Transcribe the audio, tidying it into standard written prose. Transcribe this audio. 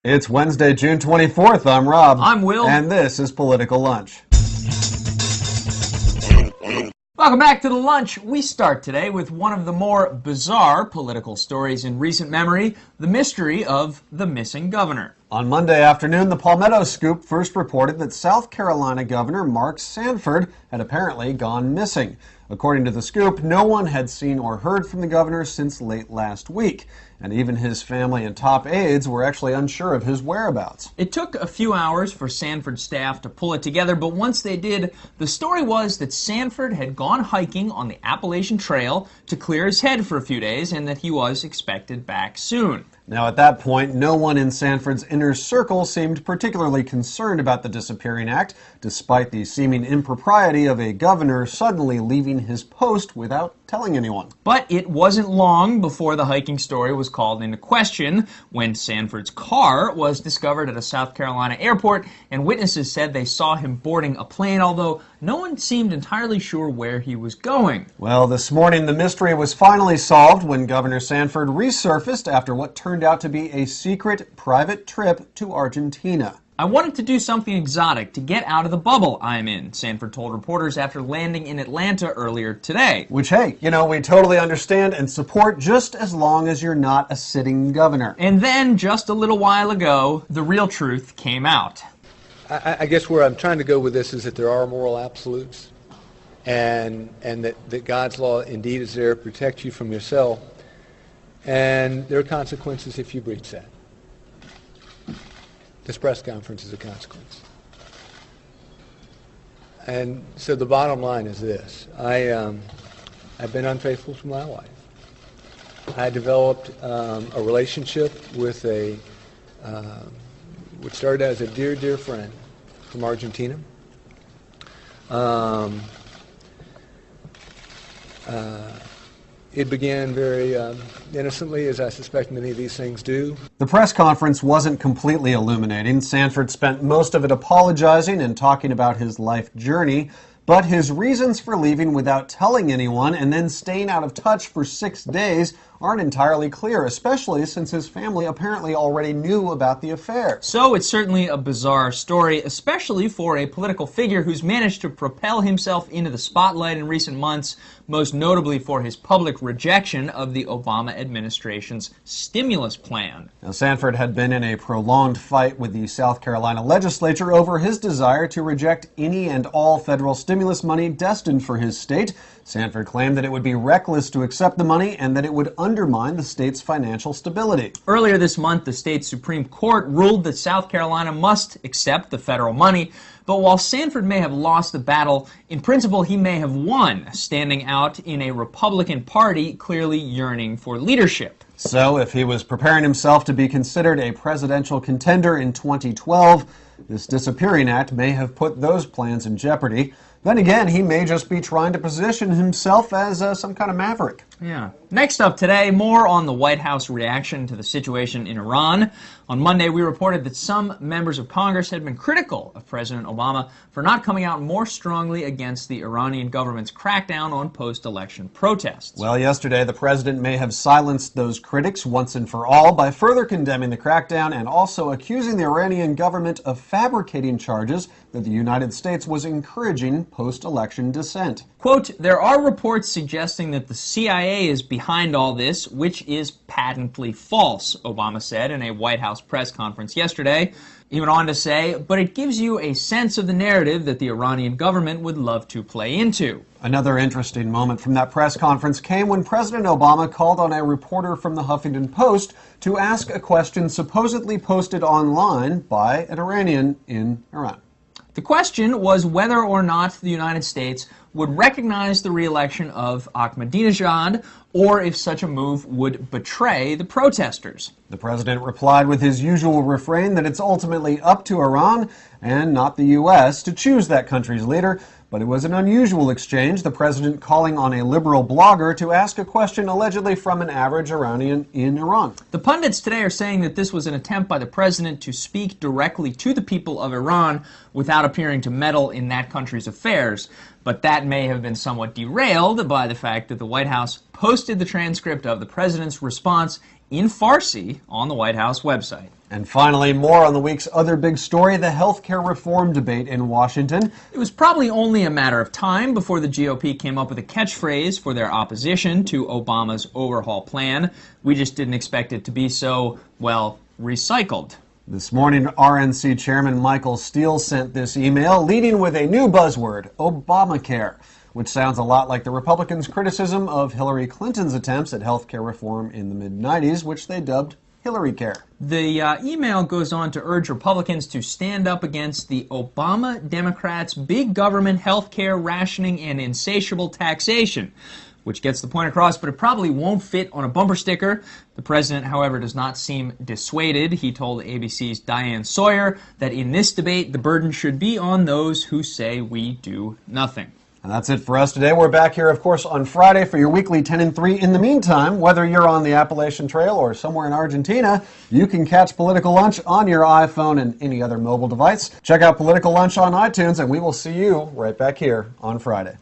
It's Wednesday, June 24th. I'm Rob. I'm Will. And this is Political Lunch. Welcome back to The Lunch. We start today with one of the more bizarre political stories in recent memory, the mystery of the missing governor. On Monday afternoon, the Palmetto Scoop first reported that South Carolina Governor Mark Sanford had apparently gone missing. According to the Scoop, no one had seen or heard from the governor since late last week, and even his family and top aides were actually unsure of his whereabouts. It took a few hours for Sanford's staff to pull it together, but once they did, the story was that Sanford had gone hiking on the Appalachian Trail to clear his head for a few days and that he was expected back soon. Now, at that point, no one in Sanford's inner circle seemed particularly concerned about the disappearing act, despite the seeming impropriety of a governor suddenly leaving his post without telling anyone. But it wasn't long before the hiking story was called into question when Sanford's car was discovered at a South Carolina airport, and witnesses said they saw him boarding a plane, although no one seemed entirely sure where he was going. Well, this morning the mystery was finally solved when Governor Sanford resurfaced after what turned out to be a secret private trip to Argentina. I wanted to do something exotic to get out of the bubble I'm in, Sanford told reporters after landing in Atlanta earlier today. Which, hey, we totally understand and support just as long as you're not a sitting governor. And then, just a little while ago, the real truth came out. I guess where I'm trying to go with this is that there are moral absolutes, and that God's law indeed is there to protect you from yourself, and there are consequences if you breach that. This press conference is a consequence. And so the bottom line is this. I've been unfaithful to my wife. I developed a relationship with which started as a dear, dear friend from Argentina. It began very innocently, as I suspect many of these things do. The press conference wasn't completely illuminating. Sanford spent most of it apologizing and talking about his life journey, but his reasons for leaving without telling anyone and then staying out of touch for 6 days aren't entirely clear, especially since his family apparently already knew about the affair. So it's certainly a bizarre story, especially for a political figure who's managed to propel himself into the spotlight in recent months, most notably for his public rejection of the Obama administration's stimulus plan. Now, Sanford had been in a prolonged fight with the South Carolina legislature over his desire to reject any and all federal stimulus money destined for his state. Sanford claimed that it would be reckless to accept the money and that it would undermine the state's financial stability. Earlier this month, the state's Supreme Court ruled that South Carolina must accept the federal money, but while Sanford may have lost the battle, in principle he may have won, standing out in a Republican Party clearly yearning for leadership. So if he was preparing himself to be considered a presidential contender in 2012, this disappearing act may have put those plans in jeopardy. Then again, he may just be trying to position himself as some kind of maverick. Yeah. Next up today, more on the White House reaction to the situation in Iran. On Monday, we reported that some members of Congress had been critical of President Obama for not coming out more strongly against the Iranian government's crackdown on post-election protests. Well, yesterday, the president may have silenced those critics once and for all by further condemning the crackdown and also accusing the Iranian government of fabricating charges that the United States was encouraging post-election dissent. Quote, "There are reports suggesting that the CIA is behind all this, which is patently false," Obama said in a White House press conference yesterday. He went on to say, "But it gives you a sense of the narrative that the Iranian government would love to play into." Another interesting moment from that press conference came when President Obama called on a reporter from the Huffington Post to ask a question supposedly posted online by an Iranian in Iran. The question was whether or not the United States would recognize the re-election of Ahmadinejad or if such a move would betray the protesters. The president replied with his usual refrain that it's ultimately up to Iran and not the U.S. to choose that country's leader. But it was an unusual exchange, the president calling on a liberal blogger to ask a question allegedly from an average Iranian in Iran. The pundits today are saying that this was an attempt by the president to speak directly to the people of Iran without appearing to meddle in that country's affairs. But that may have been somewhat derailed by the fact that the White House posted the transcript of the president's response in Farsi on the White House website. And finally, more on the week's other big story, the healthcare reform debate in Washington. It was probably only a matter of time before the GOP came up with a catchphrase for their opposition to Obama's overhaul plan. We just didn't expect it to be so, well, recycled. This morning, RNC Chairman Michael Steele sent this email, leading with a new buzzword, Obamacare, which sounds a lot like the Republicans' criticism of Hillary Clinton's attempts at healthcare reform in the mid-90s, which they dubbed Hillary Care. The email goes on to urge Republicans to stand up against the Obama Democrats' big government healthcare rationing and insatiable taxation, which gets the point across, but it probably won't fit on a bumper sticker. The president, however, does not seem dissuaded. He told ABC's Diane Sawyer that in this debate, the burden should be on those who say we do nothing. And that's it for us today. We're back here, of course, on Friday for your weekly 10 and 3. In the meantime, whether you're on the Appalachian Trail or somewhere in Argentina, you can catch Political Lunch on your iPhone and any other mobile device. Check out Political Lunch on iTunes, and we will see you right back here on Friday.